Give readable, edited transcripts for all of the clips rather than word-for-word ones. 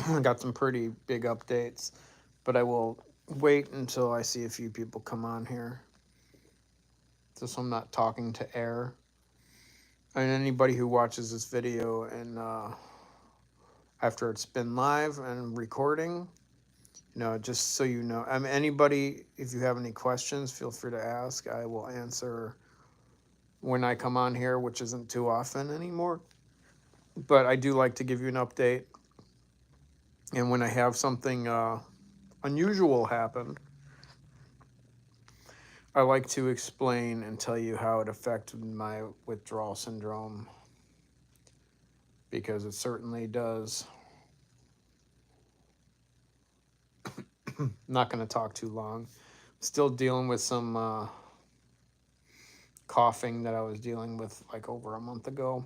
I got some pretty big updates, but I will wait until I see a few people come on here, just so I'm not talking to air. And anybody who watches this video and after it's been live and recording, just so you know, I mean, anybody, if you have any questions, feel free to ask. I will answer when I come on here, which isn't too often anymore. But I do like to give you an update. And when I have something unusual happen, I like to explain and tell you how it affected my withdrawal syndrome, because it certainly does. I'm not going to talk too long. Still dealing with some coughing that I was dealing with like over a month ago.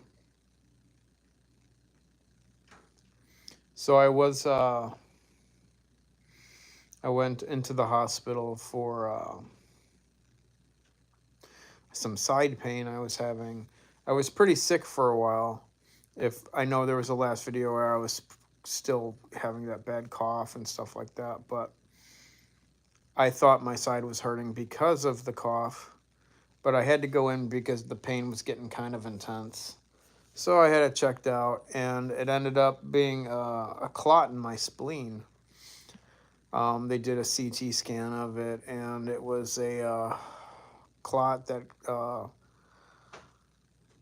So I went into the hospital for some side pain I was having. I was pretty sick for a while. If I know there was a last video where I was still having that bad cough and stuff like that, but I thought my side was hurting because of the cough, but I had to go in because the pain was getting kind of intense. So I had it checked out, and it ended up being a clot in my spleen. They did a CT scan of it, and it was a clot that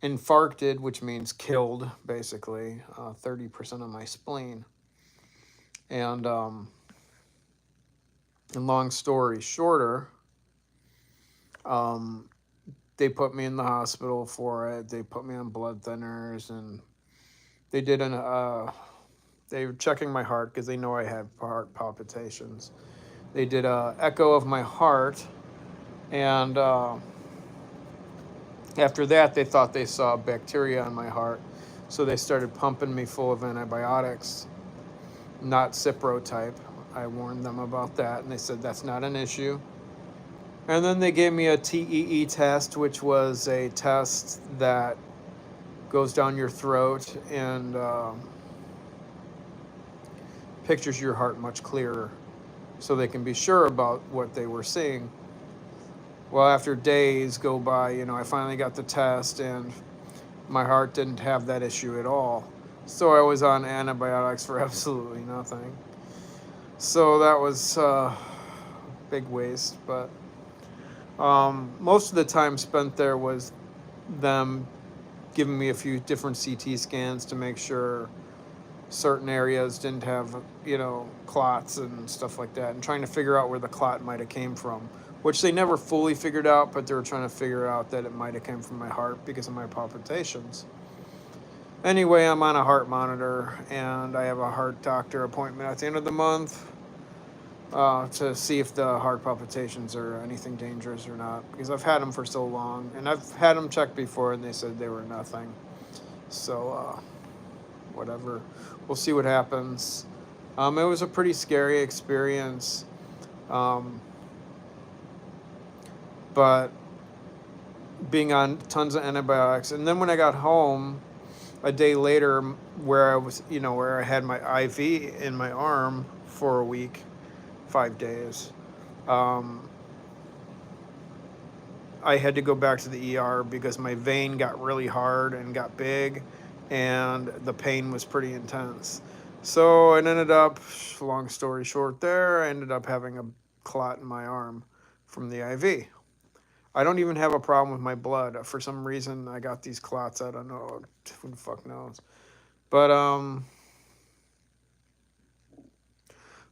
infarcted, which means killed, basically, 30% of my spleen. And long story shorter, um, they put me in the hospital for it. They put me on blood thinners, and they did they were checking my heart because they know I had heart palpitations. They did a echo of my heart, and after that, they thought they saw bacteria in my heart, so they started pumping me full of antibiotics, not Cipro type. I warned them about that, and they said that's not an issue. And then they gave me a TEE test, which was a test that goes down your throat and pictures your heart much clearer, so they can be sure about what they were seeing. Well, after days go by, I finally got the test, and my heart didn't have that issue at all. So I was on antibiotics for absolutely nothing. So that was a big waste. But most of the time spent there was them giving me a few different CT scans to make sure certain areas didn't have, clots and stuff like that, and trying to figure out where the clot might have came from, which they never fully figured out, but they were trying to figure out that it might have come from my heart because of my palpitations. Anyway, I'm on a heart monitor, and I have a heart doctor appointment at the end of the month to see if the heart palpitations are anything dangerous or not, because I've had them for so long, and I've had them checked before, and they said they were nothing. So, whatever. We'll see what happens. It was a pretty scary experience, um, but being on tons of antibiotics, and then when I got home a day later, where I was, where I had my IV in my arm for a week, 5 days. Um, I had to go back to the ER because my vein got really hard and got big, and the pain was pretty intense. So it ended up, long story short, I ended up having a clot in my arm from the IV. I don't even have a problem with my blood. For some reason, I got these clots. I don't know. Who the fuck knows? But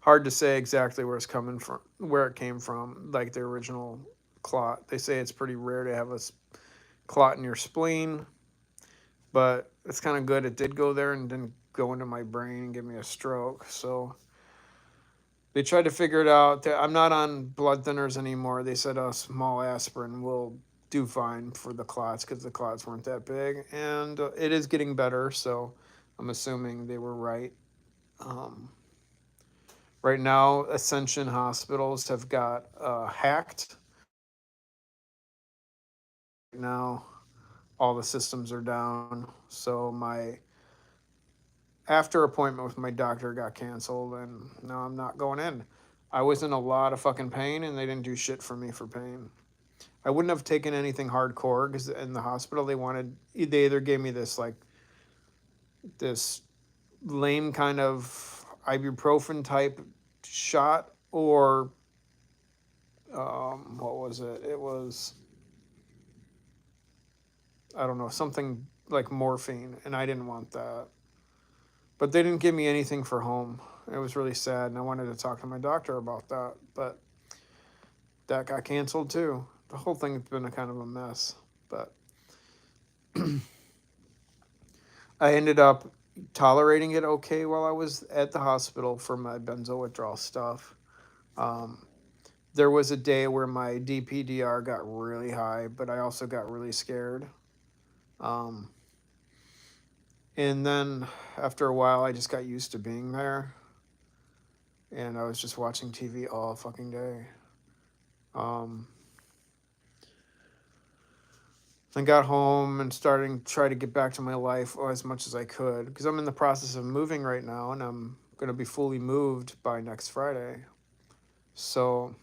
hard to say exactly where it's coming from, where it came from, like the original clot. They say it's pretty rare to have a clot in your spleen, but it's kind of good it did go there and didn't go into my brain and give me a stroke. So they tried to figure it out. I'm not on blood thinners anymore. They said a small aspirin will do fine for the clots because the clots weren't that big, and it is getting better. So I'm assuming they were right. Um, right now, Ascension hospitals have got hacked. Now all the systems are down, so my after appointment with my doctor got canceled, and now I'm not going in. I was in a lot of fucking pain, and they didn't do shit for me for pain. I wouldn't have taken anything hardcore because in the hospital they either gave me this lame kind of ibuprofen type shot, or what was it? It was, I don't know, something like morphine, and I didn't want that. But they didn't give me anything for home. It was really sad, and I wanted to talk to my doctor about that, but that got canceled too. The whole thing's been a kind of a mess, but I ended up tolerating it okay while I was at the hospital for my benzo withdrawal stuff. Um, there was a day where my DPDR got really high, but I also got really scared. Um, and then after a while, I just got used to being there, and I was just watching TV all fucking day. Um, I got home and starting to try to get back to my life as much as I could because I'm in the process of moving right now, and I'm going to be fully moved by next Friday. So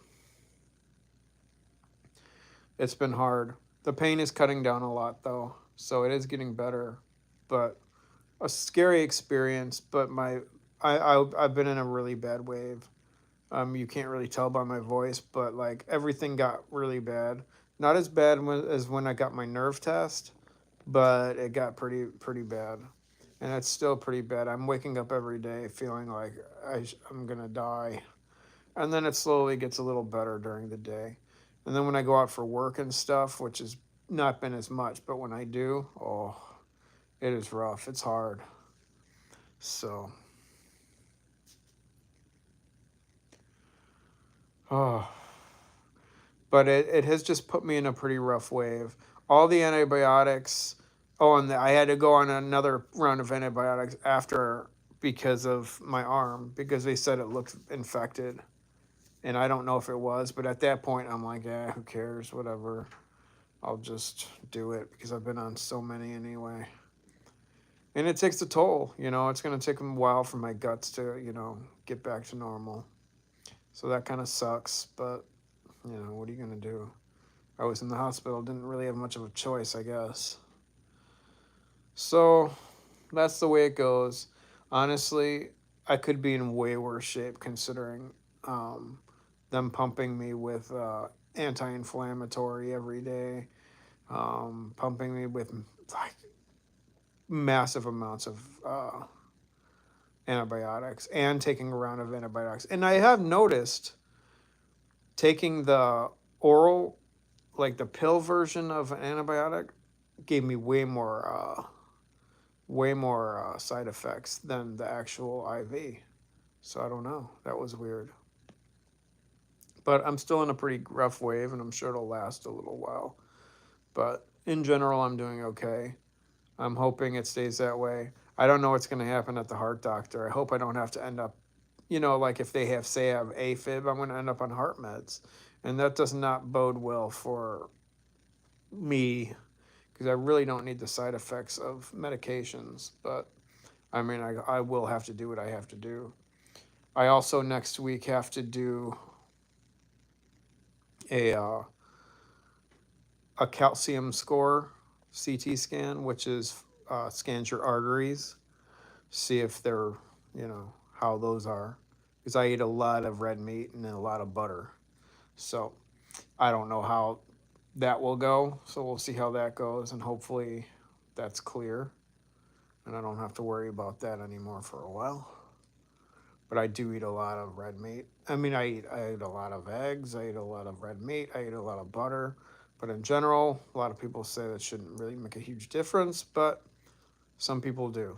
it's been hard. The pain is cutting down a lot though, so it is getting better. But a scary experience. But I've been in a really bad wave. You can't really tell by my voice, but like everything got really bad. Not as bad as when I got my nerve test, but it got pretty bad, and it's still pretty bad. I'm waking up every day feeling like I'm gonna die, and then it slowly gets a little better during the day, and then when I go out for work and stuff, which has not been as much, but when I do, oh, it is rough. It's hard. So, oh, but it has just put me in a pretty rough wave. All the antibiotics. Oh, and I had to go on another round of antibiotics after because of my arm because they said it looked infected, and I don't know if it was, but at that point I'm like, yeah, who cares, whatever. I'll just do it because I've been on so many anyway. And it takes a toll, it's going to take a while for my guts to, get back to normal. So that kind of sucks, but, what are you going to do? I was in the hospital, didn't really have much of a choice, I guess. So that's the way it goes. Honestly, I could be in way worse shape considering um, them pumping me with anti-inflammatory every day, pumping me with like massive amounts of antibiotics and taking a round of antibiotics. And I have noticed taking the oral, like the pill version of an antibiotic, gave me way more side effects than the actual IV. So I don't know. That was weird. But I'm still in a pretty rough wave, and I'm sure it'll last a little while. But in general, I'm doing okay. I'm hoping it stays that way. I don't know what's going to happen at the heart doctor. I hope I don't have to end up, like if they have AFib, I'm going to end up on heart meds. And that does not bode well for me because I really don't need the side effects of medications. But I mean, I will have to do what I have to do. I also next week have to do a uh, a calcium score CT scan, which is scans your arteries, see if they're, how those are. Because I eat a lot of red meat and a lot of butter. So I don't know how that will go. So we'll see how that goes. And hopefully that's clear. And I don't have to worry about that anymore for a while. But I do eat a lot of red meat. I mean, I eat a lot of eggs. I eat a lot of red meat. I eat a lot of butter. But in general, a lot of people say that shouldn't really make a huge difference, but some people do.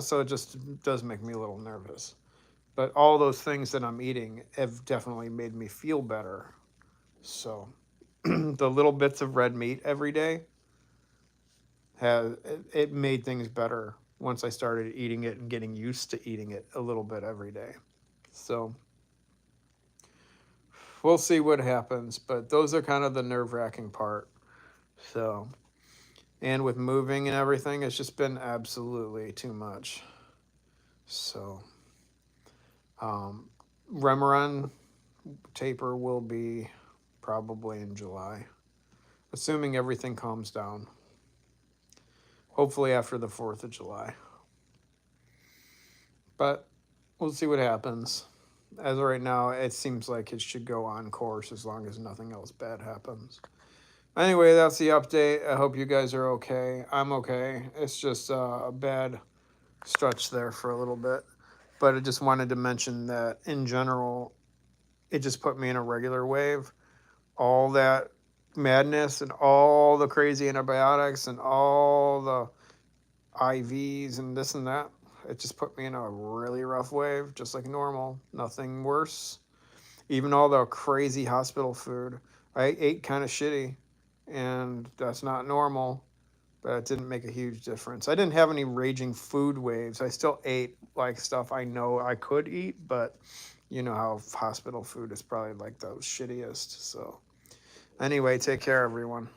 So it just does make me a little nervous. But all those things that I'm eating have definitely made me feel better. So the little bits of red meat every day it made things better once I started eating it and getting used to eating it a little bit every day. So we'll see what happens, but those are kind of the nerve-wracking part. So, and with moving and everything, it's just been absolutely too much. So, Remeron taper will be probably in July, assuming everything calms down. Hopefully after the 4th of July. But we'll see what happens. As of right now, it seems like it should go on course as long as nothing else bad happens. Anyway, that's the update. I hope you guys are okay. I'm okay. It's just a bad stretch there for a little bit. But I just wanted to mention that in general, it just put me in a regular wave. All that madness and all the crazy antibiotics and all the IVs and this and that, it just put me in a really rough wave, just like normal. Nothing worse. Even all the crazy hospital food. I ate kind of shitty, and that's not normal, but it didn't make a huge difference. I didn't have any raging food waves. I still ate like stuff I know I could eat, but you know how hospital food is probably like the shittiest. So, anyway, take care, everyone.